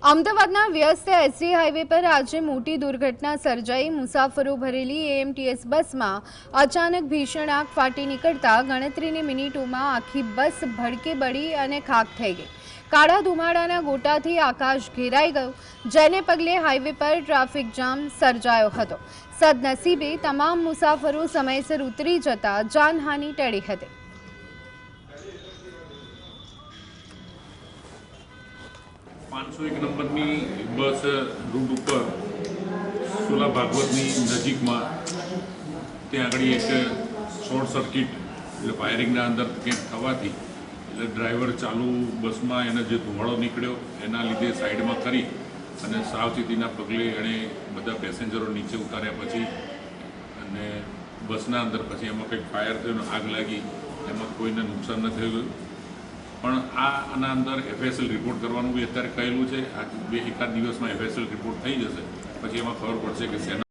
અમદાવાદના વ્યસ્ત SG highway પર આજે મોટી દુર્ઘટના સર્જાઈ। મુસાફરો ભરેલી એએમટીએસ બસમાં અચાનક ભીષણ આગ ફાટી નીકળતા ગણતરીની મિનિટોમાં આખી બસ ભડકે બળી અને ખાખ થઈ ગઈ। કાળા ધુમાડાના ગોટાથી આકાશ ઘેરાઈ ગયું, જેને પગલે હાઈવે પર ટ્રાફિક જામ સર્જાયો હતો। સદનસીબે તમામ મુસાફરો સમયસર ઉતરી જતા જાનહાનિ ટળી હતી। પાંચસો એક નંબરની બસ રૂટ ઉપર સોલા ભાગવતની નજીકમાં ત્યાં આગળ એક શોર્ટ સર્કિટ એટલે ફાયરિંગના અંદર ક્યાંક થવાથી એટલે ડ્રાઈવર ચાલુ બસમાં એને જે ધુમાડો નીકળ્યો એના લીધે સાઈડમાં કરી અને સાવચેતીના પગલે એણે બધા પેસેન્જરો નીચે ઉતાર્યા પછી અને બસના અંદર પછી એમાં કંઈક ફાયર થયો, આગ લાગી, એમાં કોઈને નુકસાન ન થયું। પણ આના અંદર એફએસએલ રિપોર્ટ કરવાનું બી અત્યારે કહેલું છે। એકાદ દિવસમાં એફએસએલ રિપોર્ટ થઈ જશે, પછી એમાં ખબર પડશે કે શેના